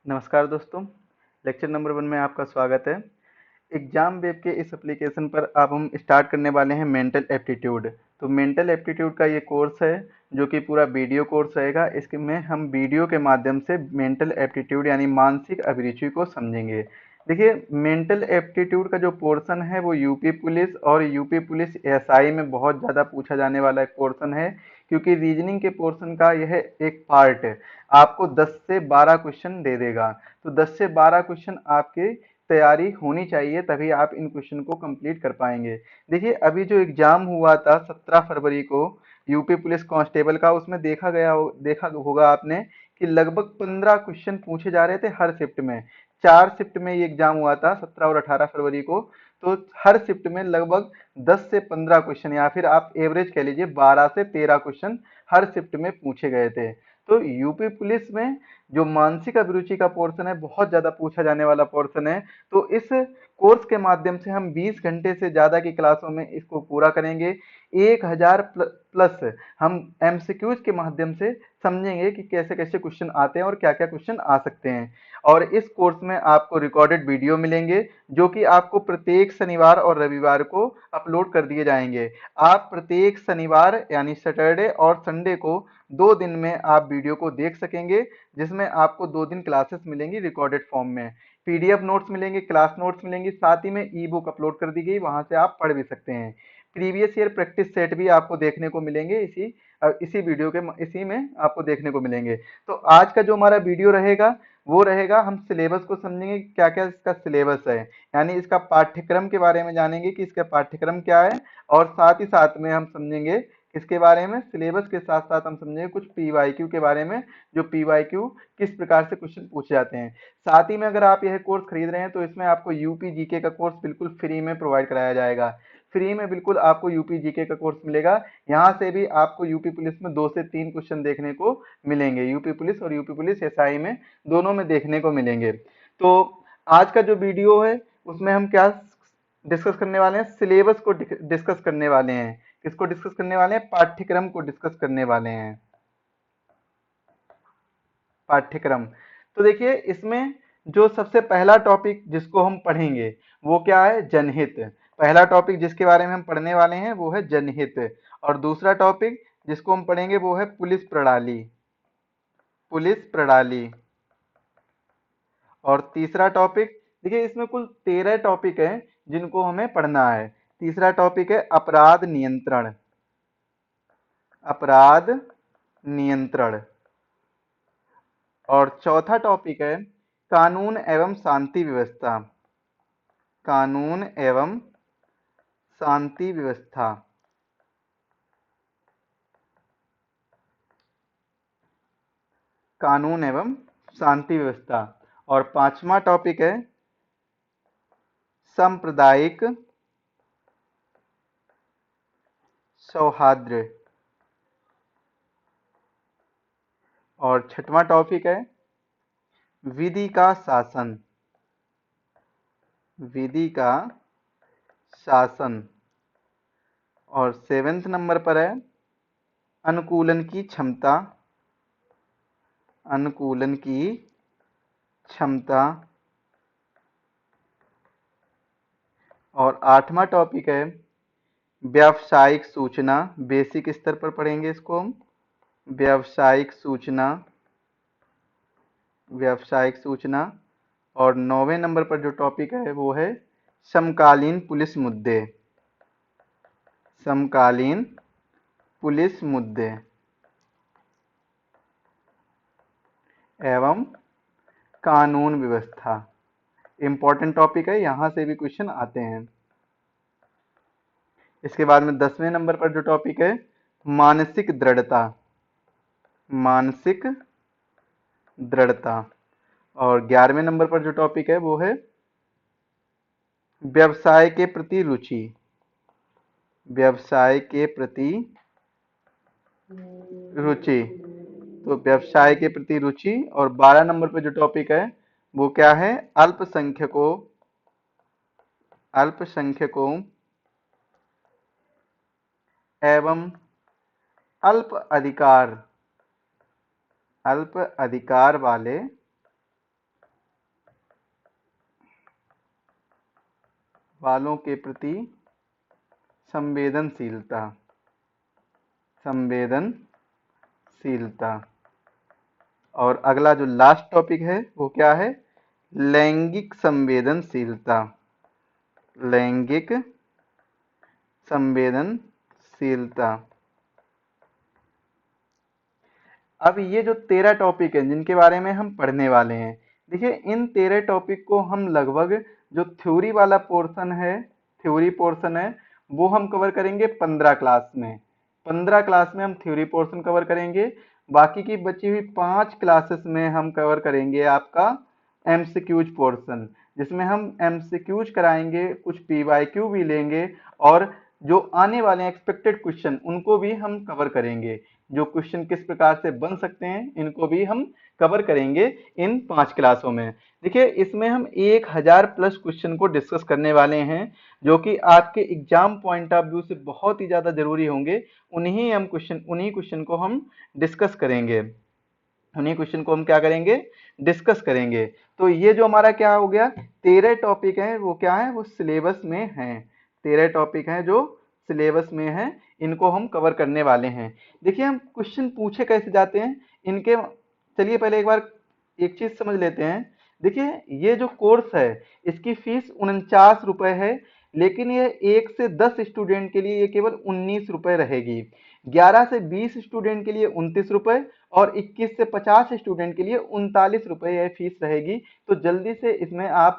नमस्कार दोस्तों। Lecture number 1 में आपका स्वागत है। एग्जाम वेब के इस एप्लीकेशन पर अब हम स्टार्ट करने वाले हैं मेंटल एप्टीट्यूड। तो मेंटल एप्टीट्यूड का ये कोर्स है जो कि पूरा वीडियो कोर्स रहेगा। इसके में हम वीडियो के माध्यम से मेंटल एप्टीट्यूड यानी मानसिक अभिरुचि को समझेंगे। देखिए, मेंटल एप्टीट्यूड का जो पोर्शन है वो यूपी पुलिस और यूपी पुलिस एसआई में बहुत ज़्यादा पूछा जाने वाला एक पोर्शन है, क्योंकि रीजनिंग के पोर्शन का यह एक पार्ट है। आपको 10 से 12 क्वेश्चन दे देगा, तो 10 से 12 क्वेश्चन आपकी तैयारी होनी चाहिए, तभी आप इन क्वेश्चन को कंप्लीट कर पाएंगे। देखिए, अभी जो एग्जाम हुआ था 17 फरवरी को यूपी पुलिस कांस्टेबल का, उसमें देखा होगा आपने कि लगभग 15 क्वेश्चन पूछे जा रहे थे हर शिफ्ट में। 4 शिफ्ट में ये एग्जाम हुआ था 17 और 18 फरवरी को। तो हर शिफ्ट में लगभग 10 से 15 क्वेश्चन या फिर आप एवरेज कह लीजिए 12 से 13 क्वेश्चन हर शिफ्ट में पूछे गए थे। तो यूपी पुलिस में जो मानसिक अभिरुचि का पोर्शन है बहुत ज्यादा पूछा जाने वाला पोर्शन है। तो इस कोर्स के माध्यम से हम 20 घंटे से ज्यादा की क्लासों में इसको पूरा करेंगे। 1000 प्लस हम एमसीक्यूज के माध्यम से समझेंगे कि कैसे कैसे क्वेश्चन आते हैं और क्या क्या क्वेश्चन आ सकते हैं। और इस कोर्स में आपको रिकॉर्डेड वीडियो मिलेंगे जो कि आपको प्रत्येक शनिवार और रविवार को अपलोड कर दिए जाएंगे। आप प्रत्येक शनिवार यानी सैटरडे और संडे को 2 दिन में आप वीडियो को देख सकेंगे, जिसमें आपको 2 दिन क्लासेस मिलेंगी रिकॉर्डेड फॉर्म में। पीडीएफ नोट्स मिलेंगे, क्लास नोट्स मिलेंगी, साथ ही में ई बुक अपलोड कर दी गई, वहां से आप पढ़ भी सकते हैं। प्रीवियस ईयर प्रैक्टिस सेट भी आपको देखने को मिलेंगे, इसी वीडियो के इसी में आपको देखने को मिलेंगे। तो आज का जो हमारा वीडियो रहेगा वो रहेगा, हम सिलेबस को समझेंगे क्या क्या इसका सिलेबस है, यानी इसका पाठ्यक्रम के बारे में जानेंगे कि इसका पाठ्यक्रम क्या है। और साथ ही साथ में हम समझेंगे इसके बारे में, सिलेबस के साथ साथ हम समझेंगे कुछ पीवाईक्यू के बारे में, जो पीवाईक्यू किस प्रकार से क्वेश्चन पूछे जाते हैं। साथ ही में अगर आप यह कोर्स खरीद रहे हैं तो इसमें आपको यूपी जीके का कोर्स बिल्कुल फ्री में प्रोवाइड कराया जाएगा। फ्री में बिल्कुल आपको यूपी जीके का कोर्स मिलेगा। यहाँ से भी आपको यूपी पुलिस में 2 से 3 क्वेश्चन देखने को मिलेंगे, यूपी पुलिस और यूपी पुलिस एसआई में दोनों में देखने को मिलेंगे। तो आज का जो वीडियो है उसमें हम क्या डिस्कस करने वाले हैं, सिलेबस को डिस्कस करने वाले हैं। किसको डिस्कस करने वाले हैं? पाठ्यक्रम को डिस्कस करने वाले हैं, पाठ्यक्रम। तो देखिए, इसमें जो सबसे पहला टॉपिक जिसको हम पढ़ेंगे वो क्या है? जनहित। पहला टॉपिक जिसके बारे में हम पढ़ने वाले हैं वो है जनहित। और दूसरा टॉपिक जिसको हम पढ़ेंगे वो है पुलिस प्रणाली, पुलिस प्रणाली। और तीसरा टॉपिक, देखिए इसमें कुल 13 टॉपिक हैं जिनको हमें पढ़ना है। तीसरा टॉपिक है अपराध नियंत्रण, अपराध नियंत्रण। और चौथा टॉपिक है कानून एवं शांति व्यवस्था, कानून एवं शांति व्यवस्था। कानून एवं शांति व्यवस्था। और पांचवा टॉपिक है सांप्रदायिक सौहार्द। और छठवां टॉपिक है विधि का शासन, विधि का शासन। और 7वें नंबर पर है अनुकूलन की क्षमता, अनुकूलन की क्षमता। और 8वां टॉपिक है व्यावसायिक सूचना, बेसिक स्तर पर पढ़ेंगे इसको हम। व्यावसायिक सूचना, व्यावसायिक सूचना। और 9वें नंबर पर जो टॉपिक है वो है समकालीन पुलिस मुद्दे, समकालीन पुलिस मुद्दे एवं कानून व्यवस्था। इंपॉर्टेंट टॉपिक है, यहां से भी क्वेश्चन आते हैं। इसके बाद में 10वें नंबर पर जो टॉपिक है मानसिक दृढ़ता, मानसिक दृढ़ता। और 11वें नंबर पर जो टॉपिक है वो है व्यवसाय के प्रति रुचि, व्यवसाय के प्रति रुचि। तो व्यवसाय के प्रति रुचि। और 12 नंबर पे जो टॉपिक है वो क्या है? अल्पसंख्यकों, अल्पसंख्यकों एवं अल्प अधिकार, अल्प अधिकार वाले वालों के प्रति संवेदनशीलता, संवेदनशीलता। और अगला जो लास्ट टॉपिक है वो क्या है? लैंगिक संवेदनशीलता, लैंगिक संवेदनशीलता। अब ये जो 13 टॉपिक है जिनके बारे में हम पढ़ने वाले हैं, देखिए इन 13 टॉपिक को हम लगभग जो थ्योरी वाला पोर्शन है, थ्योरी पोर्शन है, वो हम कवर करेंगे 15 क्लास में। 15 क्लास में हम थ्योरी पोर्शन कवर करेंगे। बाकी की बची हुई 5 क्लासेस में हम कवर करेंगे आपका एमसीक्यूज पोर्शन, जिसमें हम एमसीक्यूज कराएंगे, कुछ पीवाईक्यू भी लेंगे और जो आने वाले एक्सपेक्टेड क्वेश्चन उनको भी हम कवर करेंगे। जो क्वेश्चन किस प्रकार से बन सकते हैं इनको भी हम कवर करेंगे इन 5 क्लासों में। देखिए इसमें हम 1000 प्लस क्वेश्चन को डिस्कस करने वाले हैं, जो कि आपके एग्जाम पॉइंट ऑफ व्यू से बहुत ही ज्यादा जरूरी होंगे। उन्हीं क्वेश्चन को हम डिस्कस करेंगे, उन्हीं क्वेश्चन को हम क्या करेंगे? डिस्कस करेंगे। तो ये जो हमारा क्या हो गया, 13 टॉपिक हैं, वो क्या है? वो सिलेबस में हैं। 13 टॉपिक हैं जो सिलेबस में हैं, इनको हम कवर करने वाले हैं। देखिए हम क्वेश्चन पूछे कैसे जाते हैं इनके, चलिए पहले एक बार एक चीज समझ लेते हैं। देखिए ये जो कोर्स है इसकी फीस 49 रुपए है, लेकिन ये 1 से 10 स्टूडेंट के लिए ये केवल 19 रुपए रहेगी। 11 से 20 स्टूडेंट के लिए 29 रुपए और 21 से 50 स्टूडेंट के लिए 39 रुपए यह फीस रहेगी। तो जल्दी से इसमें आप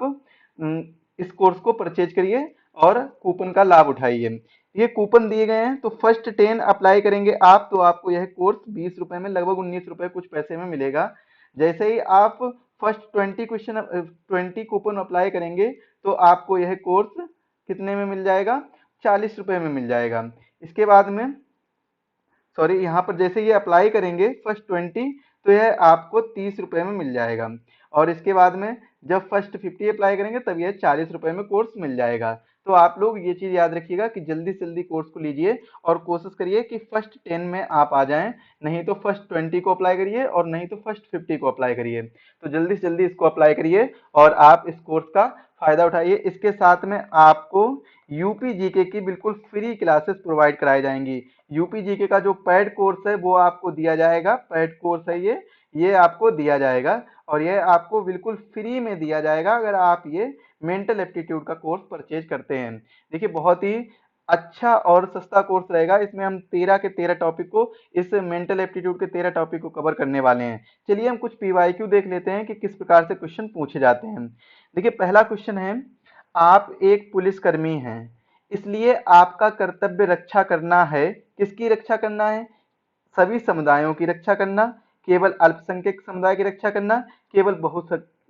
इस कोर्स को परचेज करिए और कूपन का लाभ उठाइए। ये कूपन दिए गए हैं, तो फर्स्ट 10 अप्लाई करेंगे आप तो आपको यह कोर्स 20 रुपए में, लगभग 19 रुपए कुछ पैसे में मिलेगा। जैसे ही आप फर्स्ट 20 कूपन अप्लाई करेंगे तो आपको यह कोर्स कितने में मिल जाएगा? 40 रुपए में मिल जाएगा। इसके बाद में सॉरी, यहाँ पर जैसे ये अप्लाई करेंगे फर्स्ट 20, तो यह आपको 30 रुपए में मिल जाएगा। और इसके बाद में जब फर्स्ट 50 अप्लाई करेंगे तब यह 40 रुपए में कोर्स मिल जाएगा। तो आप लोग ये चीज याद रखिएगा कि जल्दी से जल्दी कोर्स को लीजिए और कोशिश करिए कि फर्स्ट 10 में आप आ जाएं, नहीं तो फर्स्ट 20 को अप्लाई करिए और नहीं तो फर्स्ट 50 को अप्लाई करिए। तो जल्दी से जल्दी इसको अप्लाई करिए और आप इस कोर्स का फायदा उठाइए। इसके साथ में आपको यूपी जीके की बिल्कुल फ्री क्लासेस प्रोवाइड कराई जाएंगी। यूपी जीके का जो पैड कोर्स है वो आपको दिया जाएगा, पैड कोर्स है ये आपको दिया जाएगा और ये आपको बिल्कुल फ्री में दिया जाएगा अगर आप ये मेंटल एप्टीट्यूड का कोर्स परचेज करते हैं। देखिए बहुत ही अच्छा और सस्ता कोर्स रहेगा। इसमें हम 13 के 13 टॉपिक को, इस मेंटल एप्टीट्यूड के 13 टॉपिक को कवर करने वाले हैं। चलिए हम कुछ पीवाईक्यू देख लेते हैं कि किस प्रकार से क्वेश्चन पूछे जाते हैं। देखिए पहला क्वेश्चन है, आप एक पुलिसकर्मी हैं, इसलिए आपका कर्तव्य रक्षा करना है। किसकी रक्षा करना है? सभी समुदायों की रक्षा करना, केवल अल्पसंख्यक समुदाय की रक्षा करना, केवल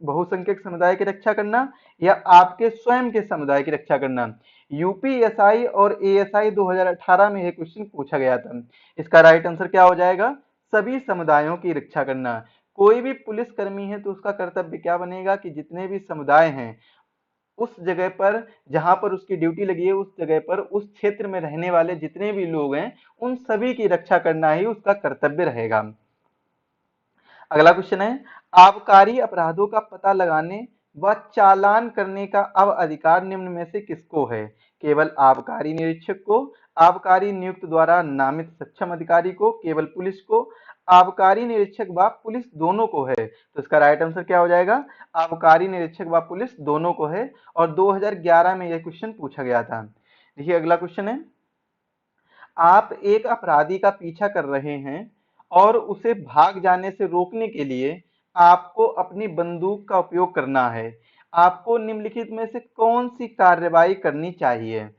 बहुसंख्यक समुदाय की रक्षा करना, या आपके स्वयं के समुदाय की रक्षा करना। यूपीएसआई और एएसआई 2018 में यह क्वेश्चन पूछा गया था। इसका राइट आंसर क्या हो जाएगा? सभी समुदायों की रक्षा करना। कोई भी पुलिसकर्मी है तो उसका कर्तव्य क्या बनेगा कि जितने भी समुदाय हैं उस जगह पर जहां पर उसकी ड्यूटी लगी है, उस जगह पर उस क्षेत्र में रहने वाले जितने भी लोग हैं उन सभी की रक्षा करना ही उसका कर्तव्य रहेगा। अगला क्वेश्चन है, आबकारी अपराधों का पता लगाने व चालान करने का अब अधिकार निम्न में से किसको है? केवल आबकारी निरीक्षक को, आबकारी नियुक्त द्वारा नामित सक्षम अधिकारी को, केवल पुलिस को, आबकारी निरीक्षक व पुलिस दोनों को है। तो इसका राइट आंसर क्या हो जाएगा? आबकारी निरीक्षक व पुलिस दोनों को है और 2011 में यह क्वेश्चन पूछा गया था। देखिए अगला क्वेश्चन है, आप एक अपराधी का पीछा कर रहे हैं और उसे भाग जाने से रोकने के लिए आपको अपनी बंदूक का उपयोग करना है। आपको निम्नलिखित में से कौन सी कार्रवाई करनी चाहिए?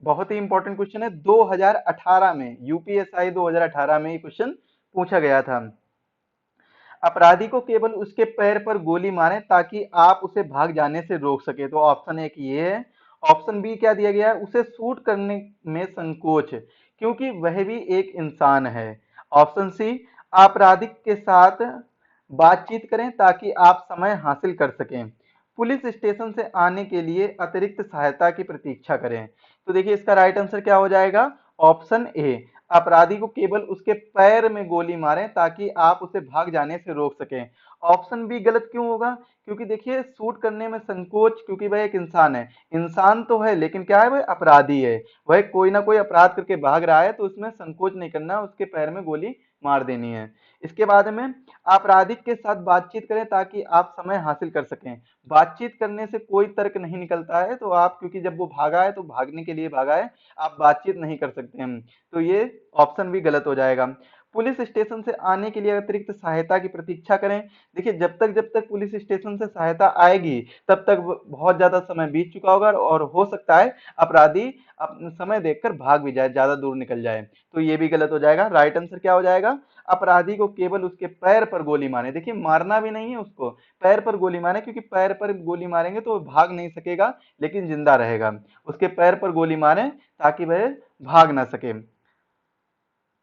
बहुत ही इंपॉर्टेंट क्वेश्चन है। 2018 में यूपीएसआई 2018 में ये क्वेश्चन पूछा गया था। अपराधी को केवल उसके पैर पर गोली मारें ताकि आप उसे भाग जाने से रोक सके। तो ऑप्शन ए की ये है। ऑप्शन बी क्या दिया गया है? उसे शूट करने में संकोच, क्योंकि वह भी एक इंसान है। ऑप्शन सी, आपराधिक के साथ बातचीत करें ताकि आप समय हासिल कर सकें। पुलिस स्टेशन से आने के लिए अतिरिक्त सहायता की प्रतीक्षा करें। तो देखिए इसका राइट आंसर क्या हो जाएगा? ऑप्शन ए, अपराधी को केवल उसके पैर में गोली मारें ताकि आप उसे भाग जाने से रोक सकें। ऑप्शन बी गलत क्यों होगा? क्योंकि देखिए शूट करने में संकोच, क्योंकि वह एक इंसान है, इंसान तो है लेकिन क्या है, वह अपराधी है, वह कोई ना कोई अपराध करके भाग रहा है, तो उसमें संकोच नहीं करना, उसके पैर में गोली मार देनी है। इसके बाद में आपराधिक के साथ बातचीत करें ताकि आप समय हासिल कर सकें। बातचीत करने से कोई तर्क नहीं निकलता है, तो आप, क्योंकि जब वो भागा है तो भागने के लिए भागा है, आप बातचीत नहीं कर सकते हैं, तो ये ऑप्शन भी गलत हो जाएगा। पुलिस स्टेशन से आने के लिए अतिरिक्त सहायता की प्रतीक्षा करें। देखिए जब तक पुलिस स्टेशन से सहायता आएगी तब तक बहुत ज्यादा समय बीत चुका होगा और हो सकता है अपराधी समय देखकर भाग भी जाए, ज्यादा दूर निकल जाए, तो ये भी गलत हो जाएगा। राइट आंसर क्या हो जाएगा? अपराधी को केवल उसके पैर पर गोली मारे, देखिए मारना भी नहीं है उसको, पैर पर गोली मारे, क्योंकि पैर पर गोली मारेंगे तो वो भाग नहीं सकेगा लेकिन जिंदा रहेगा। उसके पैर पर गोली मारें ताकि वह भाग ना सके।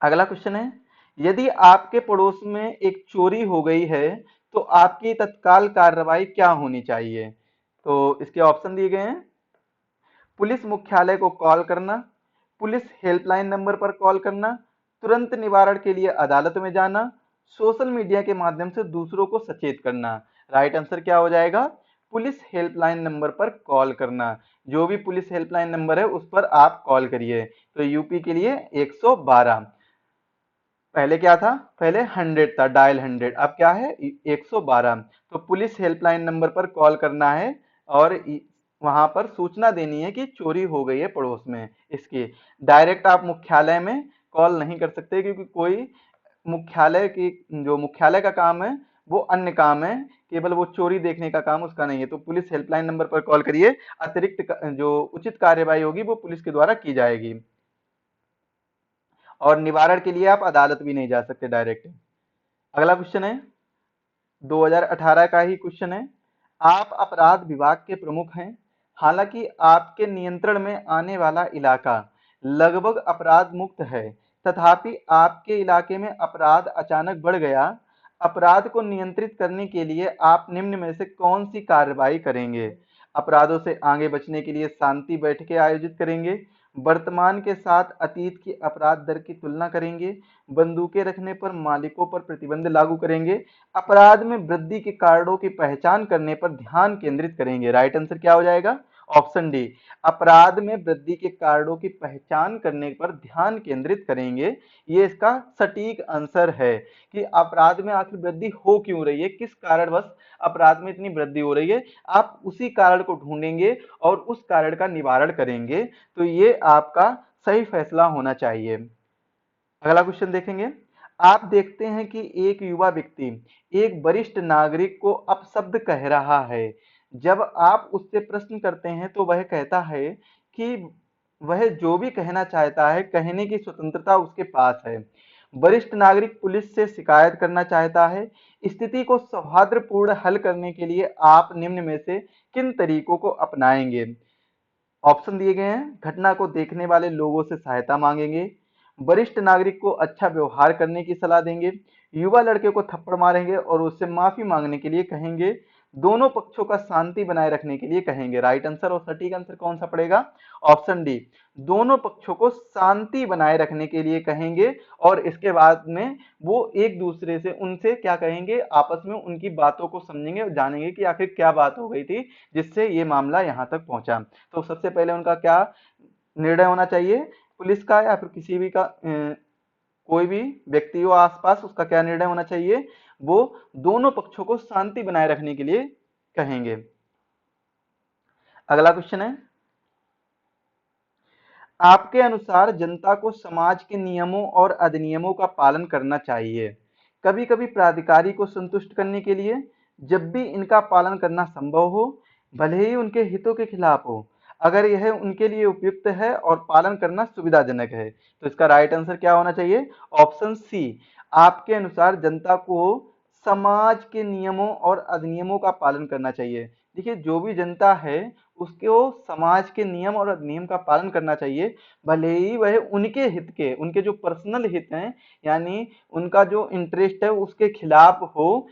अगला क्वेश्चन है, यदि आपके पड़ोस में एक चोरी हो गई है तो आपकी तत्काल कार्रवाई क्या होनी चाहिए? तो इसके ऑप्शन दिए गए हैं। पुलिस मुख्यालय को कॉल करना, पुलिस हेल्पलाइन नंबर पर कॉल करना, तुरंत निवारण के लिए अदालत में जाना, सोशल मीडिया के माध्यम से दूसरों को सचेत करना। राइट आंसर क्या हो जाएगा? पुलिस हेल्पलाइन नंबर पर कॉल करना। जो भी पुलिस हेल्पलाइन नंबर है उस पर आप कॉल करिए। तो यूपी के लिए 112। पहले क्या था? पहले 100 था, डायल 100, अब क्या है? 112। तो पुलिस हेल्पलाइन नंबर पर कॉल करना है और वहां पर सूचना देनी है कि चोरी हो गई है पड़ोस में इसकी। डायरेक्ट आप मुख्यालय में कॉल नहीं कर सकते, क्योंकि कोई मुख्यालय की, जो मुख्यालय का काम है वो अन्य काम है, केवल वो चोरी देखने का काम उसका नहीं है। तो पुलिस हेल्पलाइन नंबर पर कॉल करिए, अतिरिक्त जो उचित कार्यवाही होगी वो पुलिस के द्वारा की जाएगी। और निवारण के लिए आप अदालत भी नहीं जा सकते डायरेक्ट। अगला क्वेश्चन है 2018 का ही क्वेश्चन है। आप अपराध विभाग के प्रमुख हैं, हालांकि आपके नियंत्रण में आने वाला इलाका लगभग अपराध मुक्त है, तथापि आपके इलाके में अपराध अचानक बढ़ गया। अपराध को नियंत्रित करने के लिए आप निम्न में से कौन सी कार्रवाई करेंगे? अपराधों से आगे बचने के लिए शांति बैठकें आयोजित करेंगे, वर्तमान के साथ अतीत की अपराध दर की तुलना करेंगे, बंदूकें रखने पर मालिकों पर प्रतिबंध लागू करेंगे, अपराध में वृद्धि के कारणों की पहचान करने पर ध्यान केंद्रित करेंगे। राइट आंसर क्या हो जाएगा? ऑप्शन डी, अपराध में वृद्धि के कारणों की पहचान करने पर ध्यान केंद्रित करेंगे। ये इसका सटीक आंसर है कि अपराध में आखिर वृद्धि हो क्यों रही है, किस कारणवश अपराध में इतनी वृद्धि हो रही है, आप उसी कारण को ढूंढेंगे और उस कारण का निवारण करेंगे। तो ये आपका सही फैसला होना चाहिए। अगला क्वेश्चन देखेंगे। आप देखते हैं कि एक युवा व्यक्ति एक वरिष्ठ नागरिक को अपशब्द कह रहा है। जब आप उससे प्रश्न करते हैं तो वह कहता है कि वह जो भी कहना चाहता है कहने की स्वतंत्रता उसके पास है। वरिष्ठ नागरिक पुलिस से शिकायत करना चाहता है। स्थिति को सौहार्दपूर्ण हल करने के लिए आप निम्न में से किन तरीकों को अपनाएंगे? ऑप्शन दिए गए हैं। घटना को देखने वाले लोगों से सहायता मांगेंगे, वरिष्ठ नागरिक को अच्छा व्यवहार करने की सलाह देंगे, युवा लड़के को थप्पड़ मारेंगे और उससे माफी मांगने के लिए कहेंगे, दोनों पक्षों का शांति बनाए रखने के लिए कहेंगे। राइट आंसर और सटीक आंसर कौन सा पड़ेगा? ऑप्शन डी, दोनों पक्षों को शांति बनाए रखने के लिए कहेंगे और इसके बाद में वो एक दूसरे से, उनसे क्या कहेंगे, आपस में उनकी बातों को समझेंगे और जानेंगे कि आखिर क्या बात हो गई थी जिससे ये मामला यहाँ तक पहुंचा। तो सबसे पहले उनका क्या निर्णय होना चाहिए, पुलिस का या फिर किसी भी का, कोई भी व्यक्ति हो आसपास, उसका क्या निर्णय होना चाहिए? वो दोनों पक्षों को शांति बनाए रखने के लिए कहेंगे। अगला क्वेश्चन है, आपके अनुसार जनता को समाज के नियमों और अधिनियमों का पालन करना चाहिए, कभी कभी प्राधिकारी को संतुष्ट करने के लिए, जब भी इनका पालन करना संभव हो, भले ही उनके हितों के खिलाफ हो, अगर यह उनके लिए उपयुक्त है और पालन करना सुविधाजनक है। तो इसका राइट आंसर क्या होना चाहिए? ऑप्शन सी, आपके अनुसार जनता को समाज के नियमों और अधिनियमों का पालन करना चाहिए। देखिए जो भी जनता है उसको समाज के नियम और अधिनियम का पालन करना चाहिए, भले ही वह उनके हित के, उनके जो पर्सनल हित हैं, यानी उनका जो इंटरेस्ट है उसके खिलाफ हो,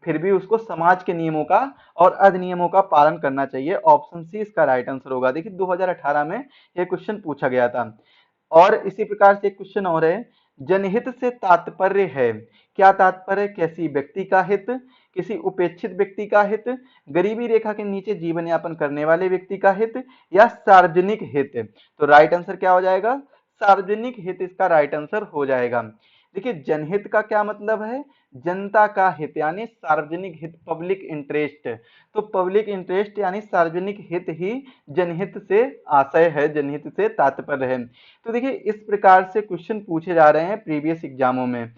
फिर भी उसको समाज के नियमों का और अधिनियमों का पालन करना चाहिए। ऑप्शन सी इसका राइट आंसर होगा। देखिए 2018 में यह क्वेश्चन पूछा गया था। और इसी प्रकार से एक क्वेश्चन और है, जनहित से तात्पर्य है, क्या तात्पर्य? किसी व्यक्ति का हित, किसी उपेक्षित व्यक्ति का हित, गरीबी रेखा के नीचे जीवन यापन करने वाले व्यक्ति का हित, या सार्वजनिक हित। तो राइट आंसर क्या हो जाएगा? सार्वजनिक हित इसका राइट आंसर हो जाएगा। देखिए जनहित का क्या मतलब है? जनता का हित यानी सार्वजनिक हित, पब्लिक इंटरेस्ट। तो पब्लिक इंटरेस्ट यानी सार्वजनिक हित ही जनहित से आशय है, जनहित से तात्पर्य है। तो देखिए इस प्रकार से क्वेश्चन पूछे जा रहे हैं प्रीवियस एग्जामों में।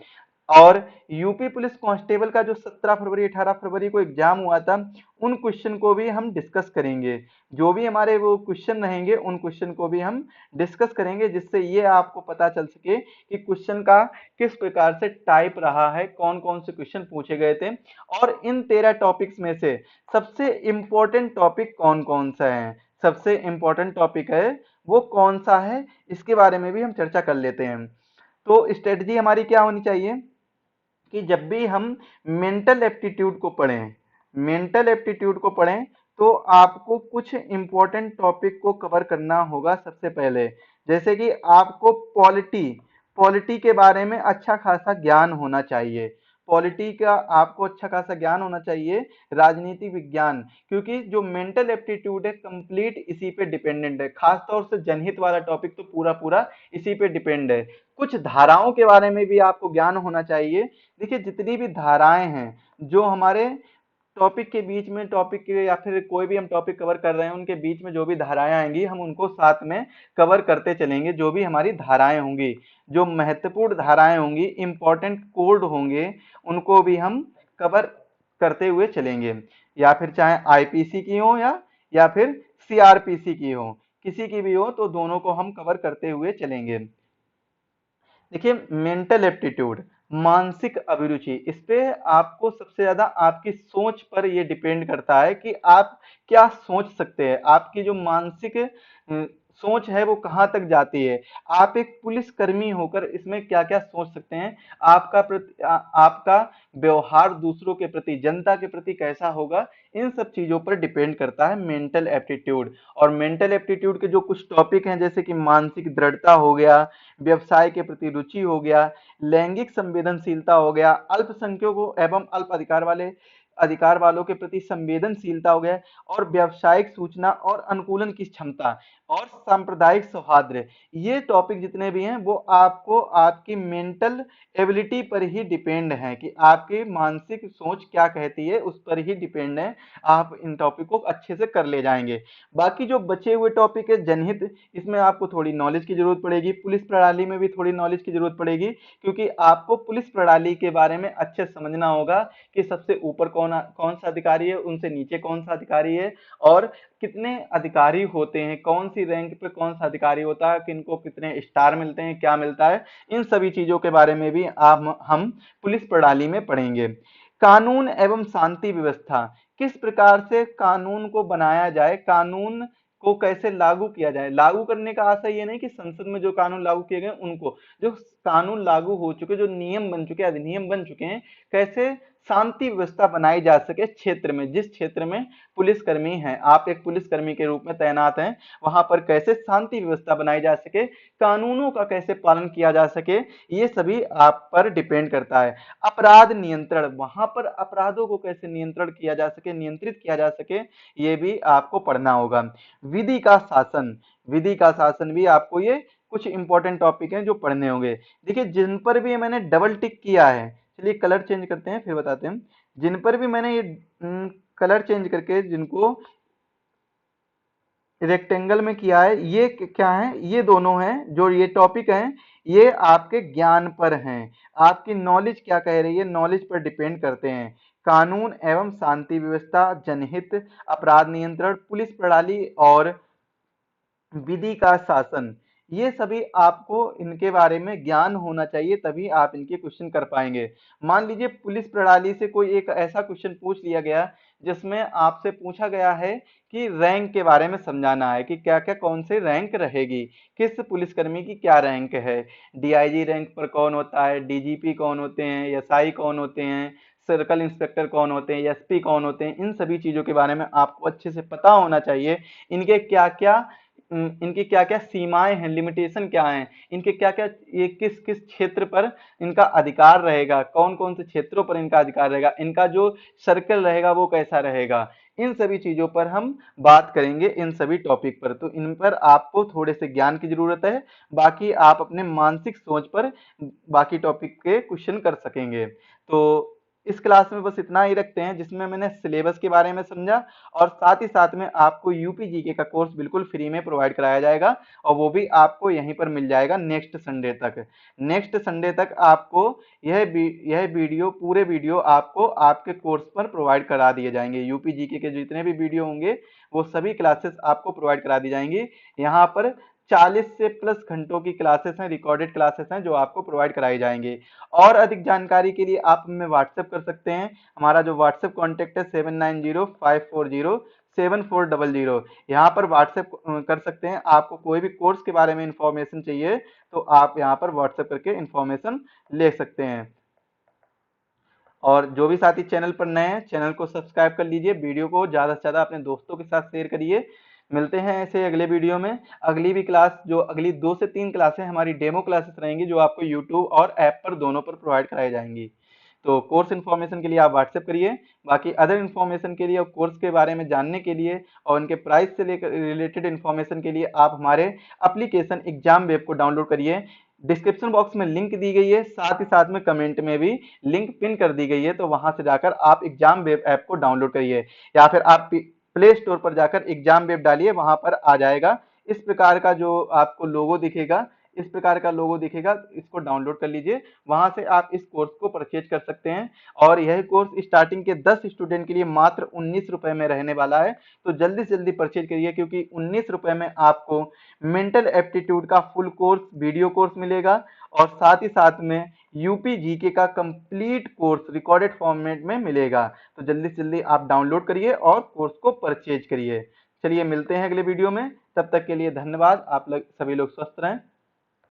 और यूपी पुलिस कांस्टेबल का जो 17 फरवरी 18 फरवरी को एग्जाम हुआ था, उन क्वेश्चन को भी हम डिस्कस करेंगे। जो भी हमारे वो क्वेश्चन रहेंगे उन क्वेश्चन को भी हम डिस्कस करेंगे, जिससे ये आपको पता चल सके कि क्वेश्चन का किस प्रकार से टाइप रहा है, कौन कौन से क्वेश्चन पूछे गए थे, और इन 13 टॉपिक्स में से सबसे इंपॉर्टेंट टॉपिक कौन कौन सा है, सबसे इंपॉर्टेंट टॉपिक है वो कौन सा है, इसके बारे में भी हम चर्चा कर लेते हैं। तो स्ट्रेटजी हमारी क्या होनी चाहिए कि जब भी हम मेंटल एप्टीट्यूड को पढ़ें, मेंटल एप्टीट्यूड को पढ़ें, तो आपको कुछ इंपॉर्टेंट टॉपिक को कवर करना होगा सबसे पहले। जैसे कि आपको पॉलिटी पॉलिटी के बारे में अच्छा खासा ज्ञान होना चाहिए, पॉलिटी का आपको अच्छा खासा ज्ञान होना चाहिए, राजनीति विज्ञान, क्योंकि जो मेंटल एप्टीट्यूड है कंप्लीट इसी पे डिपेंडेंट है। खास तौर से जनहित वाला टॉपिक तो पूरा पूरा इसी पे डिपेंड है। कुछ धाराओं के बारे में भी आपको ज्ञान होना चाहिए। देखिए जितनी भी धाराएं हैं जो हमारे टॉपिक के बीच में, टॉपिक के या फिर कोई भी हम टॉपिक कवर कर रहे हैं उनके बीच में जो भी धाराएं आएंगी हम उनको साथ में कवर करते चलेंगे। जो भी हमारी धाराएं होंगी, जो महत्वपूर्ण धाराएं होंगी, इंपॉर्टेंट कोड होंगे, उनको भी हम कवर करते हुए चलेंगे। या फिर चाहे आईपीसी की हो या फिर सीआरपीसी की हो, किसी की भी हो, तो दोनों को हम कवर करते हुए चलेंगे। देखिए मेंटल एप्टीट्यूड, मानसिक अभिरुचि, इस पे आपको सबसे ज्यादा आपकी सोच पर ये डिपेंड करता है कि आप क्या सोच सकते हैं, आपकी जो मानसिक सोच है वो कहाँ तक जाती है, आप एक पुलिसकर्मी होकर इसमें क्या क्या सोच सकते हैं, आपका व्यवहार दूसरों के प्रति, जनता के प्रति कैसा होगा, इन सब चीजों पर डिपेंड करता है मेंटल एप्टीट्यूड। और मेंटल एप्टीट्यूड के जो कुछ टॉपिक हैं जैसे कि मानसिक दृढ़ता हो गया, व्यवसाय के प्रति रुचि हो गया, लैंगिक संवेदनशीलता हो गया, अल्पसंख्यकों एवं अल्प अधिकार वालों के प्रति संवेदनशीलता हो गया, और व्यावसायिक सूचना और अनुकूलन की क्षमता, और सांप्रदायिक सौहार्द, ये टॉपिक जितने भी हैं वो आपको आपकी मेंटल एबिलिटी पर ही डिपेंड है कि आपकी मानसिक सोच क्या कहती है, उस पर ही डिपेंड है। आप इन टॉपिक को अच्छे से कर ले जाएंगे। बाकी जो बचे हुए टॉपिक है जनहित, इसमें आपको थोड़ी नॉलेज की जरूरत पड़ेगी, पुलिस प्रणाली में भी थोड़ी नॉलेज की जरूरत पड़ेगी, क्योंकि आपको पुलिस प्रणाली के बारे में अच्छे से समझना होगा कि सबसे ऊपर कौन सा अधिकारी है, उनसे नीचे कौन सा अधिकारी है, और कितने अधिकारी होते हैं, कौन सी रैंक पे कौन सा अधिकारी होता है, किनको कितने स्टार मिलते हैं, क्या मिलता है, इन सभी चीजों के बारे में भी हम पुलिस प्रणाली में पढ़ेंगे। कानून एवं शांति व्यवस्था, किस प्रकार से कानून को बनाया जाए, कानून को कैसे लागू किया जाए। लागू करने का आशय ये नहीं कि संसद में जो कानून लागू किए गए उनको, जो कानून लागू हो चुके, जो नियम बन चुके, अधिनियम बन चुके हैं, कैसे शांति व्यवस्था बनाई जा सके क्षेत्र में, जिस क्षेत्र में पुलिसकर्मी हैं, आप एक पुलिसकर्मी के रूप में तैनात हैं, वहां पर कैसे शांति व्यवस्था बनाई जा सके, कानूनों का कैसे पालन किया जा सके, ये सभी आप पर डिपेंड करता है। अपराध नियंत्रण, वहां पर अपराधों को कैसे नियंत्रण किया जा सके, नियंत्रित किया जा सके, ये भी आपको पढ़ना होगा। विधि का शासन, विधि का शासन भी आपको, ये कुछ इंपॉर्टेंट टॉपिक हैं जो पढ़ने होंगे। देखिए जिन पर भी मैंने डबल टिक किया है, चलिए कलर चेंज करते हैं फिर बताते हैं, जिन पर भी मैंने ये कलर चेंज करके जिनको रेक्टेंगल में किया है, ये क्या है, ये दोनों हैं जो ये टॉपिक हैं, ये आपके ज्ञान पर हैं, आपकी नॉलेज क्या कह रही है, नॉलेज पर डिपेंड करते हैं। कानून एवं शांति व्यवस्था, जनहित, अपराध नियंत्रण, पुलिस प्रणाली और विधि का शासन, ये सभी आपको इनके बारे में ज्ञान होना चाहिए, तभी आप इनके क्वेश्चन कर पाएंगे। मान लीजिए पुलिस प्रणाली से कोई एक ऐसा क्वेश्चन पूछ लिया गया जिसमें आपसे पूछा गया है कि रैंक के बारे में समझाना है कि क्या क्या कौन से रैंक रहेगी, किस पुलिसकर्मी की क्या रैंक है, डीआईजी रैंक पर कौन होता है, डीजीपी कौन होते हैं, एसआई कौन होते हैं, सर्कल इंस्पेक्टर कौन होते हैं, एसपी कौन होते हैं, इन सभी चीजों के बारे में आपको अच्छे से पता होना चाहिए। इनके क्या क्या इनकी क्या क्या सीमाएं हैं, लिमिटेशन क्या हैं, इनके क्या क्या, ये किस किस क्षेत्र पर इनका अधिकार रहेगा, कौन कौन से क्षेत्रों पर इनका अधिकार रहेगा, इनका जो सर्कल रहेगा वो कैसा रहेगा, इन सभी चीजों पर हम बात करेंगे, इन सभी टॉपिक पर। तो इन पर आपको थोड़े से ज्ञान की जरूरत है, बाकी आप अपने मानसिक सोच पर बाकी टॉपिक के क्वेश्चन कर सकेंगे। तो इस क्लास में बस इतना ही रखते हैं, जिसमें मैंने सिलेबस के बारे में समझा, और साथ ही साथ में आपको यूपी जीके का कोर्स बिल्कुल फ्री में प्रोवाइड कराया जाएगा, और वो भी आपको यहीं पर मिल जाएगा नेक्स्ट संडे तक। नेक्स्ट संडे तक आपको यह वीडियो, पूरे वीडियो आपको आपके कोर्स पर प्रोवाइड करा दिए जाएंगे। यूपी जीके के जितने भी वीडियो होंगे वो सभी क्लासेस आपको प्रोवाइड करा दी जाएंगी। यहाँ पर 40 से प्लस घंटों की क्लासेस हैं, रिकॉर्डेड क्लासेस हैं, जो आपको प्रोवाइड कराई जाएंगे। और अधिक जानकारी के लिए आप हमें व्हाट्सएप कर सकते हैं। हमारा जो व्हाट्सएप कॉन्टेक्ट है 7905407400, यहाँ पर व्हाट्सएप कर सकते हैं। आपको कोई भी कोर्स के बारे में इंफॉर्मेशन चाहिए तो आप यहाँ पर व्हाट्सएप करके इंफॉर्मेशन ले सकते हैं। और जो भी साथी चैनल पर नए हैं, चैनल को सब्सक्राइब कर लीजिए, वीडियो को ज्यादा से ज्यादा अपने दोस्तों के साथ शेयर करिए। मिलते हैं ऐसे अगले वीडियो में। अगली भी क्लास, जो अगली 2 से 3 क्लासें हमारी डेमो क्लासेस रहेंगी, जो आपको यूट्यूब और ऐप पर दोनों पर प्रोवाइड कराई जाएंगी। तो कोर्स इन्फॉर्मेशन के लिए आप व्हाट्सएप करिए। बाकी अदर इन्फॉर्मेशन के लिए और कोर्स के बारे में जानने के लिए और उनके प्राइस से लेकर रिलेटेड इन्फॉर्मेशन के लिए आप हमारे एप्लीकेशन एग्जाम वेब को डाउनलोड करिए। डिस्क्रिप्शन बॉक्स में लिंक दी गई है, साथ ही साथ में कमेंट में भी लिंक पिन कर दी गई है, तो वहां से जाकर आप एग्जाम वेब ऐप को डाउनलोड करिए, या फिर आप प्ले स्टोर पर जाकर एग्जाम वेब डालिए, वहां पर आ जाएगा। इस प्रकार का जो आपको लोगो दिखेगा, इस प्रकार का लोगो दिखेगा, इसको डाउनलोड कर लीजिए। वहां से आप इस कोर्स को परचेज कर सकते हैं। और यह कोर्स स्टार्टिंग के 10 स्टूडेंट के लिए मात्र 19 रुपए में रहने वाला है। तो जल्दी से जल्दी परचेज करिए, क्योंकि 19 रुपए में आपको मेंटल एप्टीट्यूड का फुल कोर्स, वीडियो कोर्स मिलेगा, और साथ ही साथ में यूपी जीके का कंप्लीट कोर्स रिकॉर्डेड फॉर्मेट में मिलेगा। तो जल्दी से जल्दी आप डाउनलोड करिए और कोर्स को परचेज करिए। चलिए मिलते हैं अगले वीडियो में, तब तक के लिए धन्यवाद। आप लोग सभी लोग स्वस्थ रहें।